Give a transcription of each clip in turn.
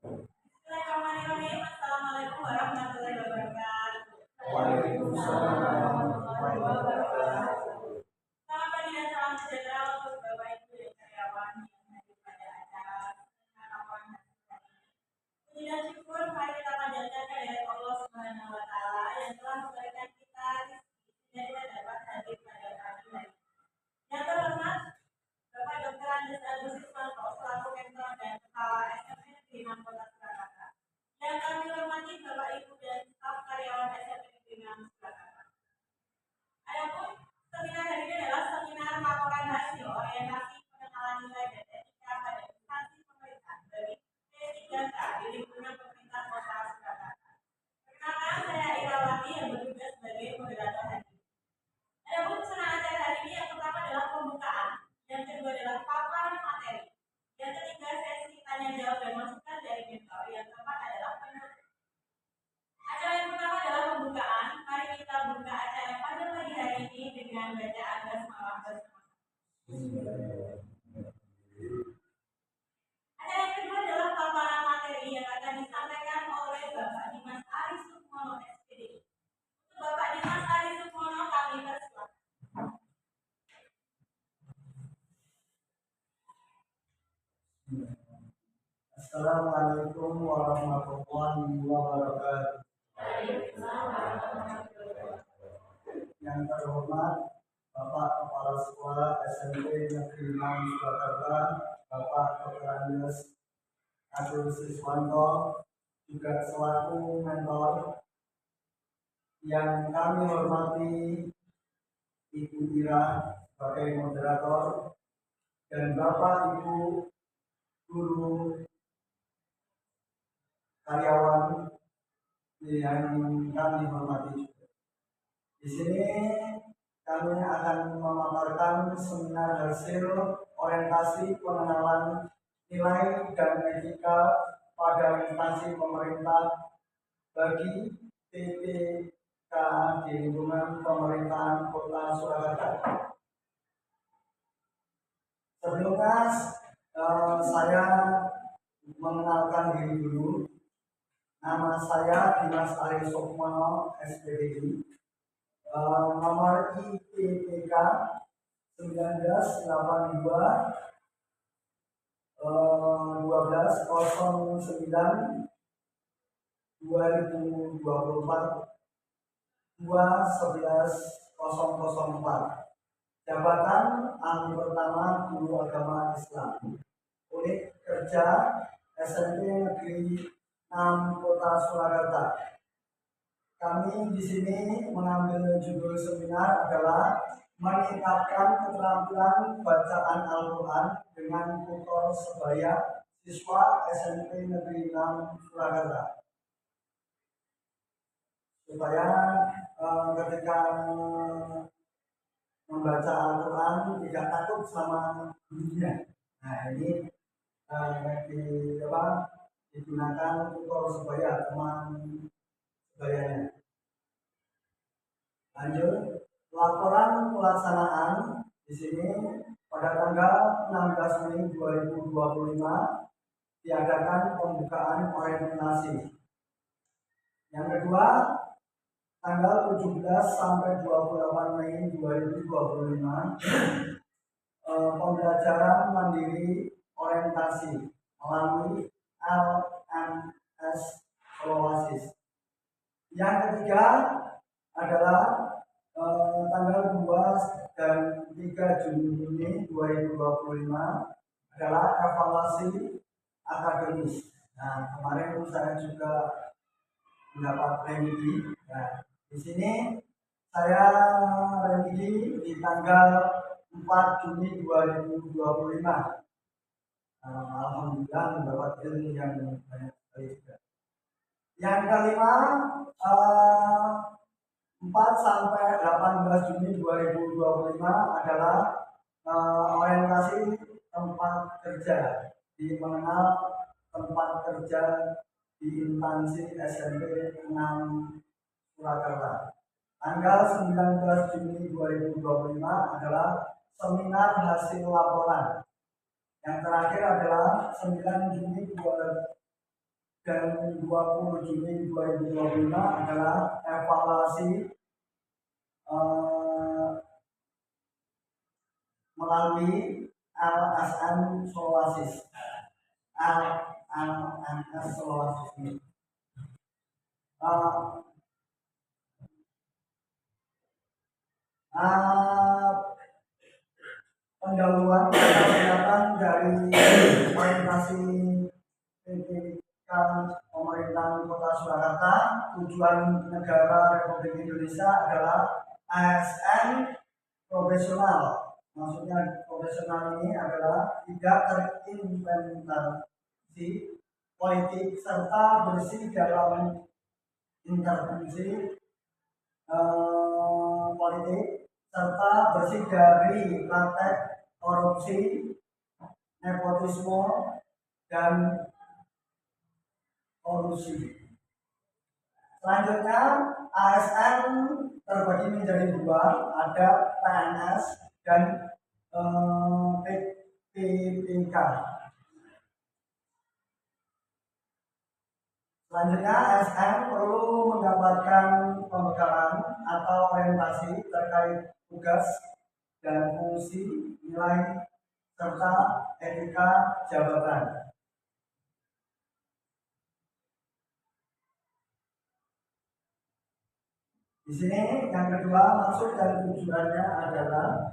Bismillahirrahmanirrahim. Assalamualaikum warahmatullahi wabarakatuh. Waalaikumsalam warahmatullahi wabarakatuh. Selamat pagi dan salam sejahtera untuk Bapak Ibu dan karyawan yang hadir pada acara seminar laporan hasil hari ini. Puji dan syukur mari kita panjatkan kehadirat Allah Subhanahu wa taala yang telah memberikan kita rezeki sehingga kita dapat hadir pada pagi hari ini. Yang terhormat Bapak Dr. Andes Agus Iswanto selaku Rektor dan Kepala SMP Negeri 6 Kota Surakarta. Yang kami hormati Bapak Ibu dan staf karyawan SMP Negeri 6 Surakarta. Adapun seminar hari ini adalah seminar laporan hasil orientasi pengenalan nilai dan etika pada instansi pemerintah bagi P3K di lingkungan pemerintah Kota Surakarta. Perkenalkan, saya Irawati yang bertugas sebagai moderator hari ini. Adapun pesanan acara hari ini yang pertama adalah pembukaan, yang kedua adalah paparan materi, yang ketiga sesi tanya jawab dan masukan dari mentor, yang keempat adalah penutup. Acara yang pertama adalah pembukaan. Mari kita buka acara pada pagi hari ini dengan bacaan basmalah bersama. Acara yang kedua adalah paparan materi yang akan disampaikan oleh Bapak Dimas Ari Sukmono SPD. Untuk Bapak Dimas Ari Sukmono kami persilakan. Assalamualaikum warahmatullahi wabarakatuh. Yang terhormat Bapak Kepala Sekolah SMP Negeri 6 Surakarta, Bapak Dr. Andes Agus Iswanto, juga selaku mentor. Yang kami hormati Ibu Ira sebagai moderator dan Bapak Ibu guru karyawan yang kami hormati juga. Di sini kami akan memaparkan seminar hasil orientasi pengenalan nilai dan etika pada instansi pemerintah bagi PPK di lingkungan pemerintahan Kota Surakarta. Sebelumnya saya mengenalkan diri dulu. Nama saya Dimas Ari Sukmono SPD. Nomor IPPK 1982 1209 2024 211 Jabatan ahli pertama guru agama Islam. Unit kerja SMP Negeri 6 Kota Surakarta. Kami di sini mengambil judul seminar adalah meningkatkan keterampilan bacaan Al-Quran dengan tutor sebaya siswa SMP Negeri 6 Surakarta. Supaya ketika membaca Al-Quran tidak takut sama gurunya. Nah ini digunakan tutor sebaya, teman sebayanya. Lanjut, laporan pelaksanaan di sini pada tanggal 16 Mei 2025 diadakan pembukaan orientasi. Yang kedua, tanggal 17 sampai 28 Mei 2025 pembelajaran mandiri orientasi melalui LMS Oasis. Yang ketiga adalah tanggal 2 dan 3 Juni 2025 adalah evaluasi akademis. Nah, kemarin saya juga mendapat remedi. Nah, di sini saya remedi di tanggal 4 Juni 2025. Alhamdulillah mendapat ilmu yang banyak sekali juga. Yang kelima 4 sampai 18 Juni 2025 adalah orientasi tempat kerja, di mengenal tempat kerja di instansi SMP 6 Surakarta. Tanggal 19 Juni 2025 adalah seminar hasil laporan. Yang terakhir adalah 9 Juni dan 20 Juni 2025 adalah evaluasi melalui LSM Solasis. LSM Solasis ini. Pendahuluan kesehatan dari orientasi pendidikan pemerintahan Kota Surakarta. Tujuan negara Republik Indonesia adalah ASN profesional. Maksudnya profesional ini adalah tidak terimplementasi politik serta bersih dalam intervensi politik serta bersih dari praktek korupsi, nepotisme, dan kolusi. Selanjutnya, ASN terbagi menjadi dua, ada PNS dan PPK. Selanjutnya, ASN perlu mendapatkan pembekalan atau orientasi terkait tugas dan fungsi, nilai, serta etika jabatan. Di sini yang kedua, maksud dan tujuannya adalah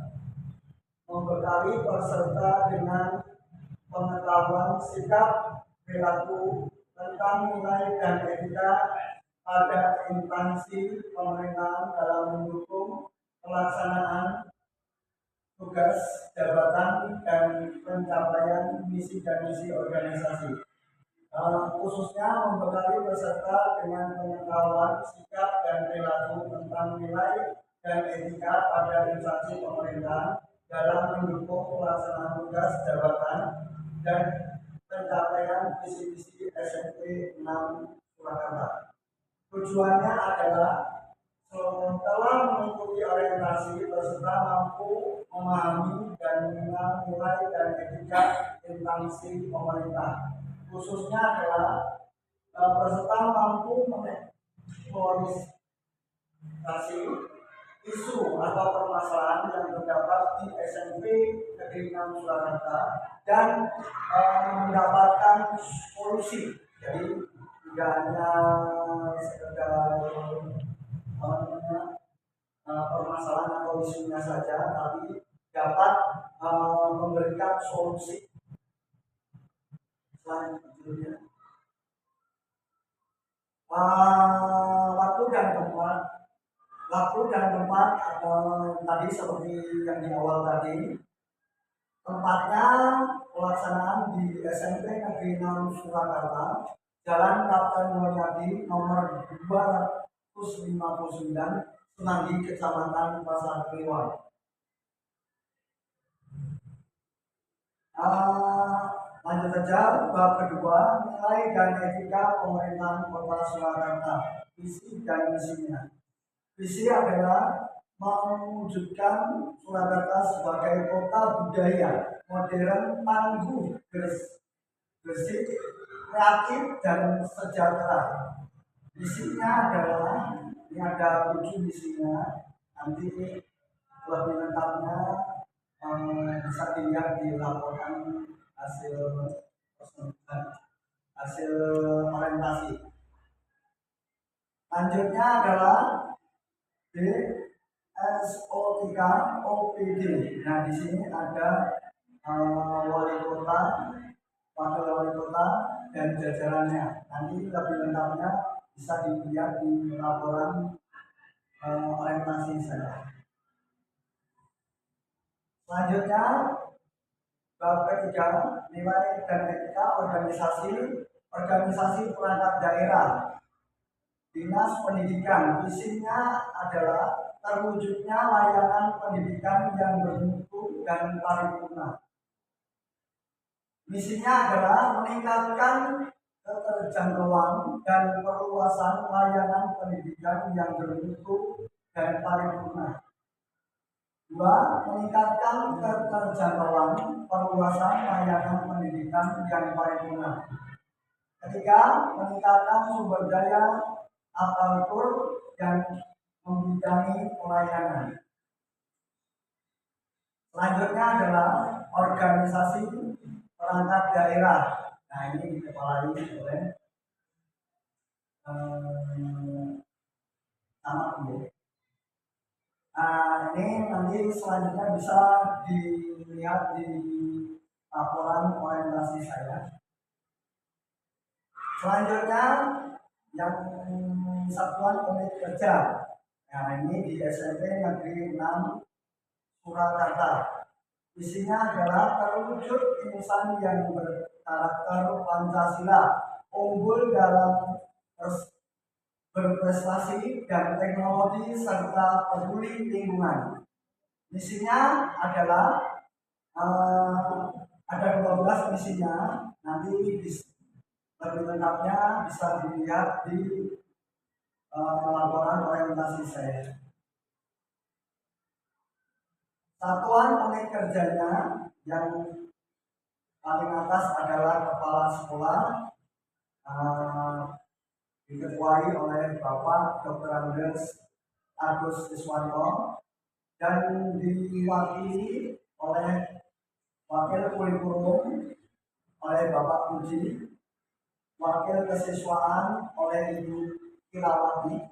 membekali peserta dengan pengetahuan sikap, perilaku tentang nilai dan etika pada instansi pemerintahan dalam mendukung pelaksanaan tugas, jabatan, dan pencapaian misi dan misi organisasi. Khususnya membekali peserta dengan pengetahuan sikap dan perilaku tentang nilai dan etika pada instansi pemerintahan dalam mendukung pelaksanaan tugas, jabatan, dan pencapaian visi-misi SMP 6 Surakarta. Tujuannya adalah setelah mengikuti orientasi, peserta mampu memahami dan mengenal nilai dan etika instansi pemerintah. Khususnya adalah peserta mampu mengeksplorasi isu atau permasalahan yang terdapat di SMP Negeri 6 Surakarta dan mendapatkan solusi. Jadi tidak hanya sekedar permasalahan atau isunya saja, tapi dapat memberikan solusi. Selanjutnya, waktu dan tempat tadi seperti yang di awal tadi, tempatnya pelaksanaan di SMP Negeri 6 Surakarta, Jalan Kapten Mulyadi nomor 259, Semanggi, Kecamatan Pasar Kliwon. Lanjut saja, bab kedua, nilai dan etika pemerintahan Kota Surakarta, visi dan misinya. Visi adalah mewujudkan Surakarta sebagai kota budaya, modern, tangguh, bersih, kreatif, dan sejahtera. Misinya adalah, ini ada 7 misinya, nanti lebih lengkapnya bisa dilihat di laporan hasil orientasi. Lanjutnya adalah DSO3 OPD. Nah, di sini ada wali kota, wakil wali kota, dan jajarannya. Nanti lebih lengkapnya bisa dilihat di laporan orientasi saya. Selanjutnya, bab ketiga, nilai dan etika organisasi perangkat daerah. Dinas Pendidikan, visinya adalah terwujudnya layanan pendidikan yang bermutu dan paripurna. Misinya adalah meningkatkan keterjangkauan dan perluasan layanan pendidikan yang bermutu dan paripurna. 2. Meningkatkan keterjangkauan perluasan layanan pendidikan yang paripurna. Ketiga, meningkatkan sumber daya aparatur yang membidangi pelayanan. Selanjutnya adalah organisasi perangkat daerah. Nah, ini dikepalai oleh camat ya. Nah, ini nanti selanjutnya bisa dilihat di laporan orientasi saya. Selanjutnya yang satuan unit kerja. Nah, ini di SMP Negeri 6 Surakarta. Isinya adalah terwujud insan yang berkarakter Pancasila, unggul dalam berprestasi dan teknologi serta peduli lingkungan. Misinya adalah ada 12 misinya. Nanti lebih lengkapnya bisa dilihat di laporan orientasi saya. Satuan unit kerjanya yang paling atas adalah kepala sekolah, diketuai oleh Bapak Dr. Andes Agus Iswanto dan diwakili oleh wakil kurikulum oleh Bapak Puji, wakil kesiswaan oleh Ibu Kilawati,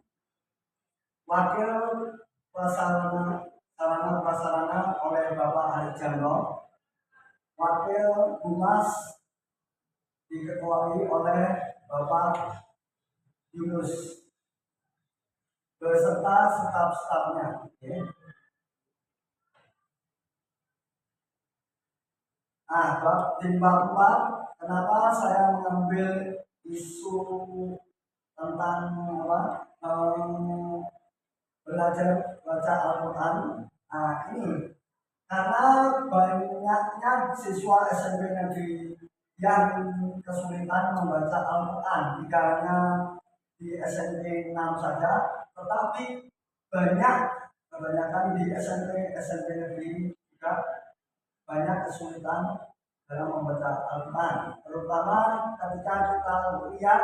wakil sarana prasarana oleh Bapak Harjano, wakil humas diketuai oleh Bapak Yunus beserta staf-stafnya. Okay. Nah, di bab 4, kenapa saya mengambil isu tentang belajar baca Al-Quran? Nah, ini karena banyaknya siswa SMP negeri yang kesulitan membaca Al-Quran, tidak hanya di SMP 6 saja, tetapi kebanyakan di SMP negeri juga banyak kesulitan dalam membaca Al-Quran, terutama ketika kita lihat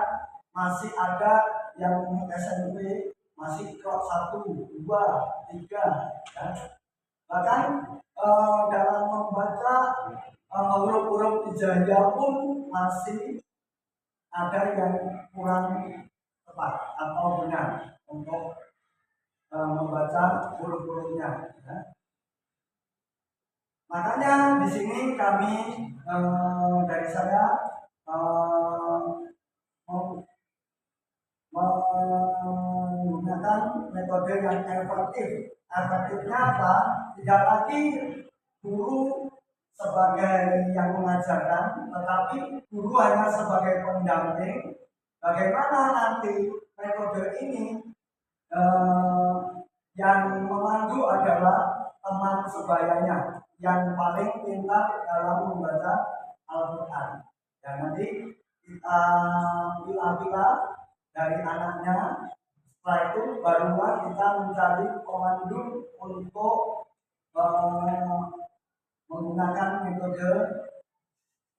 masih ada yang SMP masih kelas 1, 2, 3 ya. Bahkan dalam membaca huruf-huruf hijaiyah pun masih ada yang kurang tepat atau benar untuk membaca huruf-hurufnya ya. Makanya di sini kami dari saya menggunakan metode yang efektif. Efektifnya apa? Tidak lagi guru sebagai yang mengajarkan, tetapi guru hanya sebagai pendamping. Bagaimana nanti metode ini yang memandu adalah teman sebayanya yang paling pintar dalam membaca Al-Quran. Dan nanti kita pilih-pilih dari anaknya. Setelah itu barulah kita mencari pemandu untuk menggunakan metode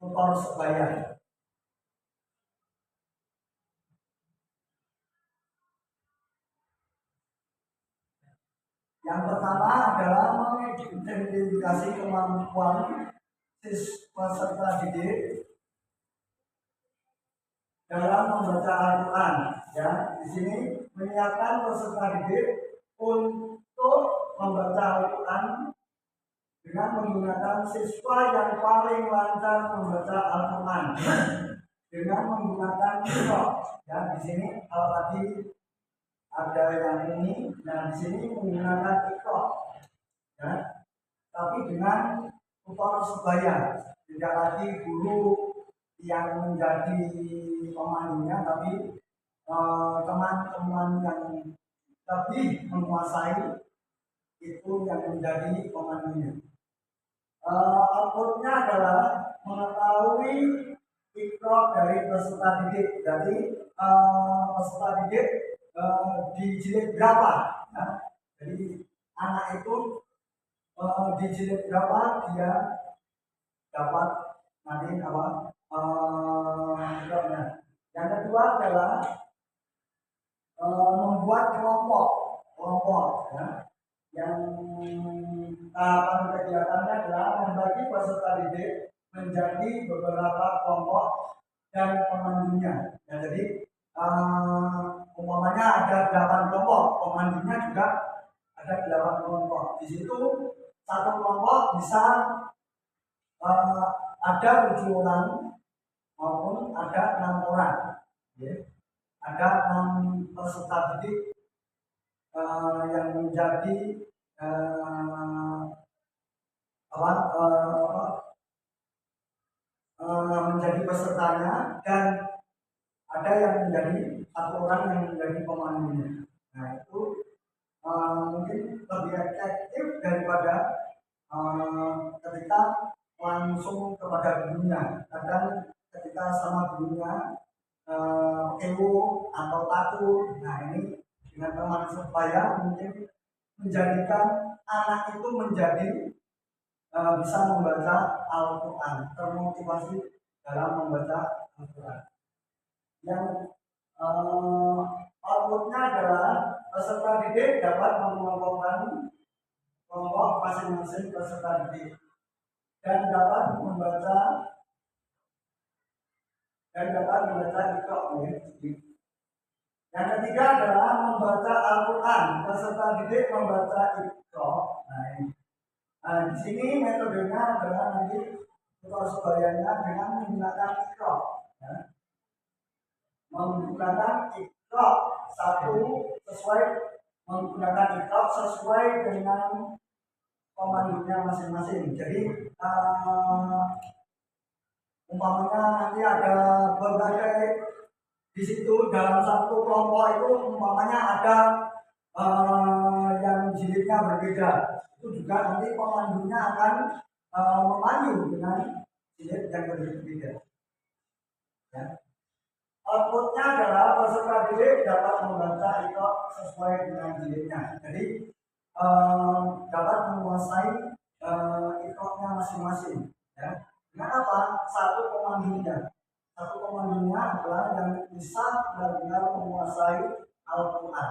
tutor sebaya. Yang pertama adalah mengidentifikasi kemampuan peserta didik dalam membaca Al-Quran. Ya, di sini menyiapkan peserta didik untuk membaca Al-Quran dengan menggunakan siswa yang paling lancar membaca Al-Quran dengan menggunakan Qur'an. Ya, di sini kalau tadi ada yang ini, nah di sini menggunakan Qur'an. Ya, tapi dengan tutor sebaya, tidak lagi guru yang menjadi pemandunya, tapi teman-teman yang lebih menguasai itu yang menjadi pemandunya. Outputnya adalah mengetahui ikro dari peserta didik. Jadi peserta didik di jilid berapa? Ya. Jadi anak itu di jilid berapa dia dapat nanti ikronya. kedua adalah membuat kelompok ya. Yang tahapan kegiatannya adalah membagi peserta didik menjadi beberapa kelompok dan pemandunya. Ya, jadi umpamanya ada 8 kelompok, pemandunya juga ada 8 kelompok. Di situ satu kelompok bisa ada 7 orang maupun ada 6 orang. Ya. Ada 6 peserta didik yang menjadi menjadi pesertanya, dan ada yang menjadi satu orang yang menjadi pemandunya. Nah itu mungkin lebih efektif daripada ketika langsung kepada gurunya. Kadang ketika sama gurunya ewo atau takut, nah ini dengan teman supaya mungkin menjadikan anak itu menjadi bisa membaca Al-Quran, termotivasi dalam membaca Al-Quran. Yang outputnya adalah peserta didik dapat mengelompokkan kelompok masing-masing peserta didik dan dapat membaca Iqra. Yang ketiga adalah membaca Al-Quran. Peserta didik membaca Iqra. Nah, di sini metodenya adalah nanti tutor sebayanya dengan menggunakan Iqra. Ya. Menggunakan Iqra sesuai dengan pemandunya masing-masing. Jadi umpamanya nanti ada berbagai di situ dalam satu kelompok itu umpamanya ada yang jilidnya berbeda, itu juga nanti pemandunya akan memandu dengan jilid yang berbeda. Ya. Outputnya adalah peserta didik dapat membaca Iqra sesuai dengan jilidnya. Jadi dapat menguasai Iqra-nya masing-masing. Ya. Kenapa? Satu pemandunya adalah yang bisa benar-benar menguasai Al-Quran.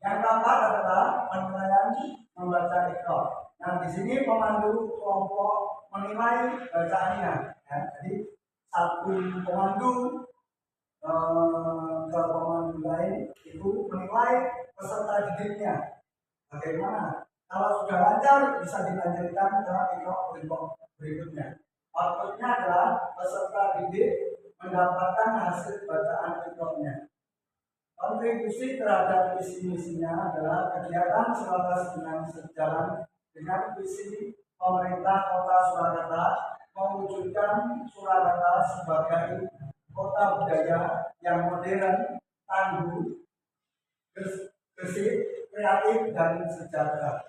Yang keempat adalah penilaian membaca Iqra. Nah, di sini pemandu kelompok menilai bacaannya. Ya. Jadi satu pemandu ke pemandu lain itu menilai peserta didiknya. Bagaimana? Kalau sudah lancar bisa dilanjutkan ke Iqra berikutnya. Outputnya adalah peserta didik mendapatkan hasil bacaan Iqra-nya. Kontribusi terhadap visi misinya adalah kegiatan Surakarta dengan sejalan dengan visi pemerintah Kota Surakarta mewujudkan Surakarta sebagai kota budaya yang modern, tangguh, bersih, kreatif, dan sejahtera.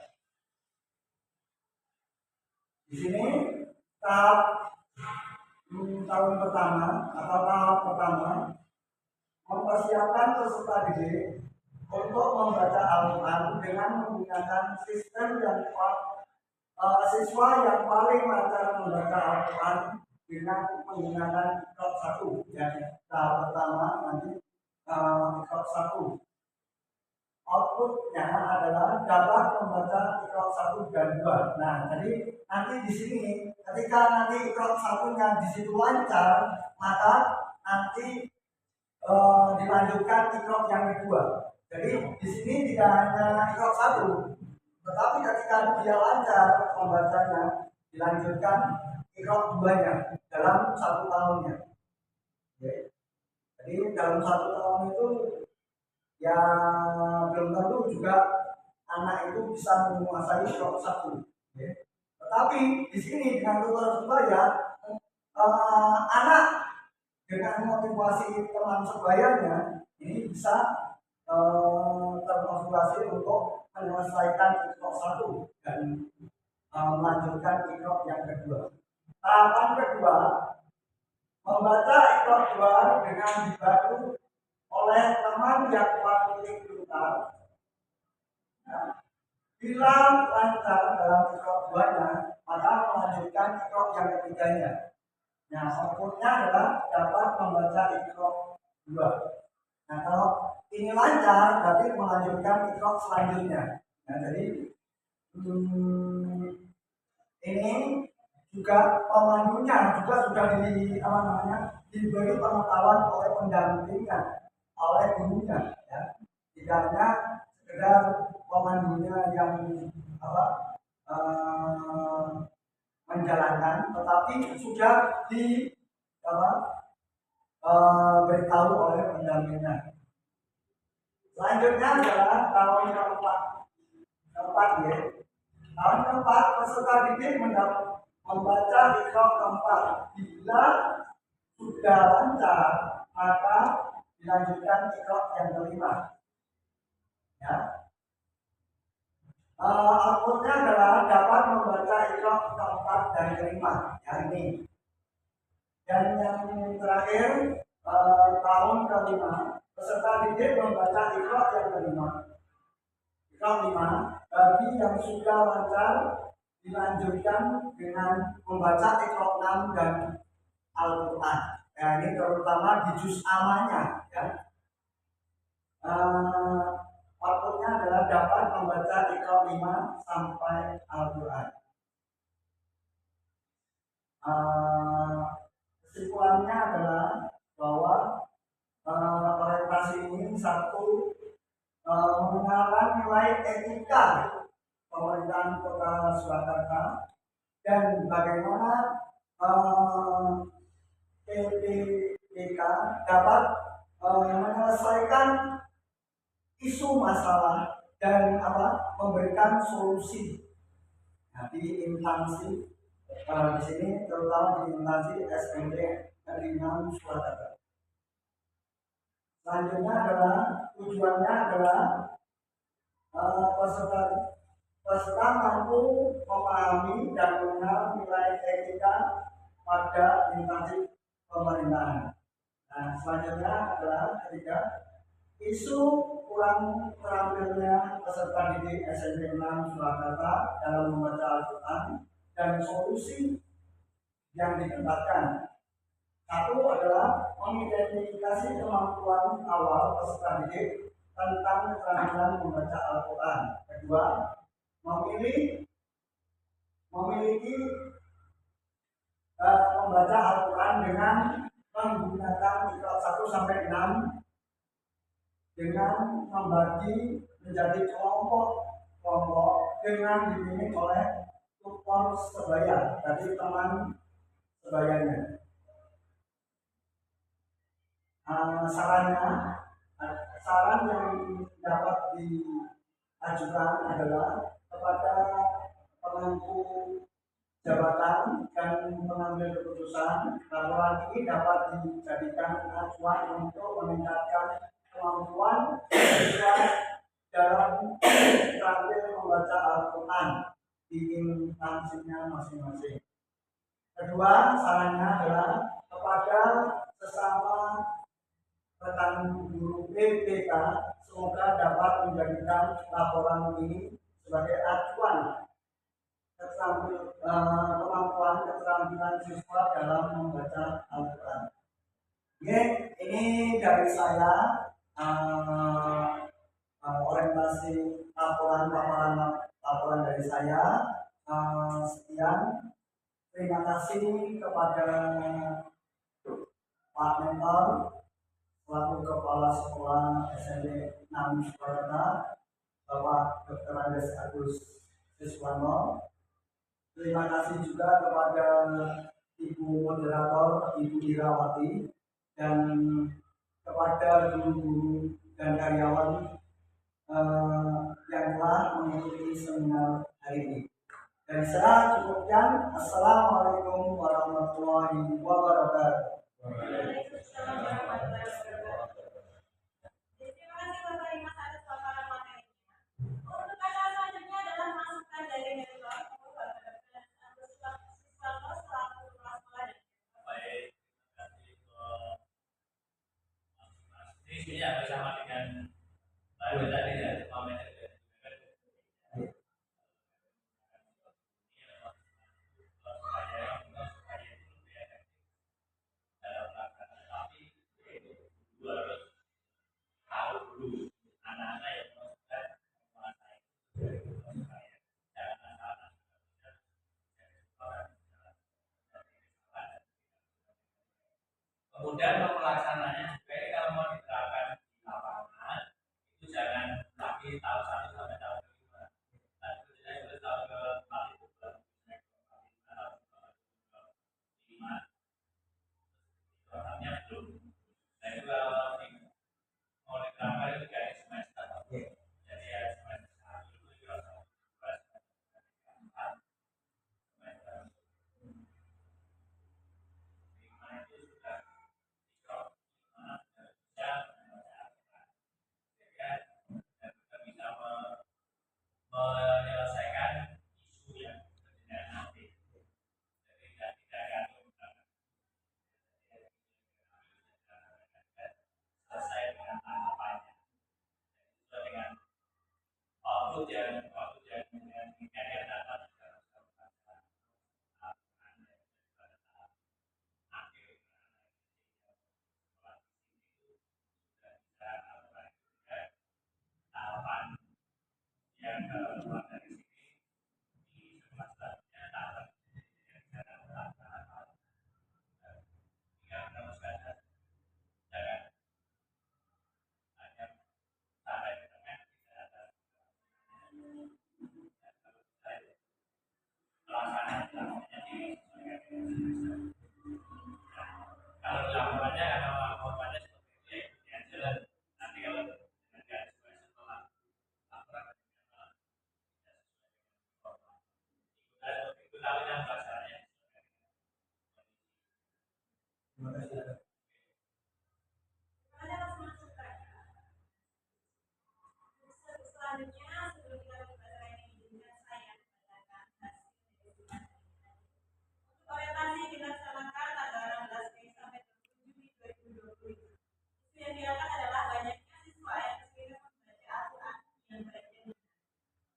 Di sini tahap pertama mempersiapkan peserta didik untuk membaca Al-Quran dengan menggunakan sistem yang siswa yang paling lancar membaca Al-Quran dengan menggunakan Iqra 1. Jadi tahap pertama nanti Iqra 1. Outputnya adalah dapat membaca Iqra 1 dan 2. Nah, jadi nanti di sini ketika nanti Iqra 1-nya di situ lancar, maka nanti dilanjutkan Iqra yang kedua. Jadi di sini tidak hanya Iqra 1, tetapi ketika dia lancar membacanya, dilanjutkan Iqra 2-nya dalam 1 tahunnya. Jadi dalam 1 tahun itu ya belum tentu juga anak itu bisa menguasai Iqra 1. Tetapi di sini dengan tutor sebaya, anak dengan motivasi teman sebayanya ini bisa termotivasi untuk menyelesaikan Iqra 1 dan melanjutkan Iqra yang kedua. Tahapan kedua, membaca Iqra 2 dengan dibantu oleh teman yang paling pintar. Nah, bila lancar dalam Iqra 2-nya, maka melanjutkan Iqra yang ketiganya. Nah, outputnya adalah dapat membaca Iqra 2. Nah, kalau ini lancar, berarti melanjutkan Iqra selanjutnya. Nah, jadi ini juga pemandunya juga sudah diberi pengetahuan oleh pendampingnya, oleh gurunya, ya. Tidak hanya sekedar pemandunya yang apa, eh, menjalankan, tetapi sudah di apa, beritahu oleh pendampingnya. Selanjutnya adalah tahun keempat, ya. Tahun keempat peserta didik membaca Iqra keempat. Bila sudah lancar, maka dilanjutkan Iqra yang kelima. Ya. Outputnya adalah dapat membaca Iqra keempat dan kelima. Ya, ini. Dan yang terakhir, tahun kelima peserta didik membaca Iqra yang kelima. Iqra 5. Bagi yang sudah lancar dilanjutkan dengan membaca Iqra 6 dan Al-Quran. Ya, ini terutama di juz amanya, ya. Outputnya adalah dapat membaca Iqra 5 sampai Al-Quran. Kesimpulannya adalah bahwa orientasi ini satu, mengenalkan nilai etika pemerintahan Kota Surakarta dan bagaimana PPPK dapat menyelesaikan isu masalah dan memberikan solusi. Nah, di instansi di sini terutama di instansi SMP Negeri 6 Surakarta. Selanjutnya adalah tujuannya adalah peserta mampu memahami dan mengenal nilai etika pada instansi pemerintahan. Nah, selanjutnya adalah ketiga, isu kurang terampilnya peserta didik SMP 6 Surakarta dalam membaca Al-Quran dan solusi yang dikembangkan. Satu adalah mengidentifikasi kemampuan awal peserta didik tentang keterampilan membaca Al-Quran. Kedua, memiliki membaca Al-Quran dengan menggunakan Iqra 1 sampai 6 dengan membagi menjadi kelompok dengan dibimbing oleh tutor sebaya, jadi teman sebayanya. Saran yang dapat diajukan adalah kepada pemangku jabatan dan pengambil keputusan, laporan ini dapat dijadikan acuan untuk meningkatkan kemampuan siswa dalam terampil membaca Al-Quran di instansinya masing-masing. Kedua, sarannya adalah kepada sesama rekan guru PPK, semoga dapat menjadikan laporan ini sebagai acuan kemampuan keterampilan siswa dalam membaca Al-Quran. Ini dari saya orientasi laporan dari saya. Sekian. Terima kasih kepada Pak Mentor selaku Kepala Sekolah SMP 6 Surakarta, Bapak Dr. Andes Agus Siswanto. Terima kasih juga kepada Ibu Moderator, Ibu Irawati, dan kepada guru-guru dan karyawan yang telah mengikuti seminar hari ini. Dari saya cukupkan. Assalamualaikum warahmatullahi wabarakatuh. Waalaikumsalam warahmatullahi wabarakatuh. Terima kasih Bapak Imas atas paparan materinya. Untuk acara selanjutnya adalah masukan dari mentor Bapak Dr. Agus Siswanto selaku kepala sekolah dan baik. Terima kasih ini sudah bersama dengan baru tadi ya pamit. Kemudian pelaksananya juga ini kalau mau diterapkan di lapangan itu jangan lagi tahun 1 sampai tahun 5. Tapi kita boleh tahun ke-4 itu lima programnya belum. Nah itu kalau mau diterapkan itu dari semester. Jadi ya semester 1 itu juga semester 4 semester 5 itu sudah bisa kita bisa menyelesaikan isu yang terjadi nanti. Jadi tidak selesai dengan tahapannya. Sesuai dengan output yang dengan data juga tahapan yang keluar dari sini di selanjutnya tahapan yang tahapan tinggal meneruskan jangan hanya sampai di tengah tidak ada pelaksananya disesuaikan. Kalau dilakukannya karena laporannya seperti itu ya ikuti aja. Nanti kalau nanti ada setelah laporan ikut tahu yang pelaksananya. Terima kasih. Ada masukan. Selanjutnya sebelum kita berbicara ini izinkan saya membacakan hasil dari sidang ini. Untuk orientasi dilaksanakan tanggal 16 Mei sampai 7 Juni 2020. Isu yang diangkat adalah banyaknya siswa yang kesulitan membaca Al-Quran yang baik dan benar.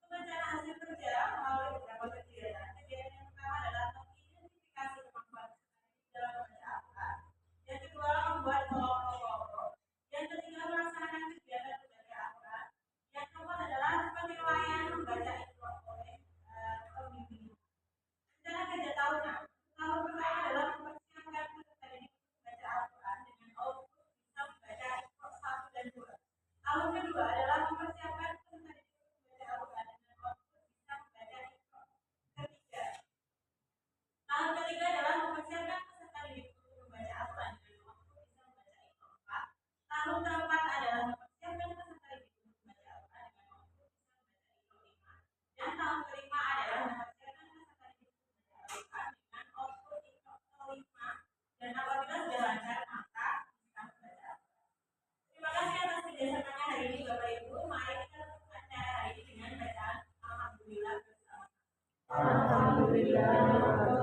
Pembacaan hasil kerja melalui beberapa kegiatan. Kegiatan yang pertama adalah mengidentifikasi kemampuan siswa dalam membaca Al-Quran. Yang kedua, membuat kelompok-kelompok. Yang ketiga, melaksanakan kegiatan membaca Al-Quran. Yang keempat adalah penilaian membaca Al-Quran oleh pembimbing. Rencana kerja tahunan. Tahun pertama adalah mempersiapkan peserta didik membaca Al-Quran dengan output bisa membaca Al-Quran 1 dan 2. Tahun kedua adalah mempersiapkan peserta didik membaca Al-Quran dengan output bisa membaca Al-Quran ketiga. Tahun ketiga adalah mempersiapkan peserta didik untuk membaca Al-Quran dengan output bisa membaca Al-Quran 4. Tahun keempat adalah mempersiapkan peserta didik untuk membaca Al-Quran dengan output bisa membaca Al-Quran 5. Dan tahun kelima adalah mempersiapkan peserta didik untuk membaca Al-Quran dengan output Al-Quran 5. Dan apabila sudah lancar maka bisa membaca Al-Quran. Terima kasih atas kerjasamanya hari ini Bapak Ibu. Mari kita tutup acara hari ini dengan bacaan Alhamdulillah bersama. Alhamdulillah.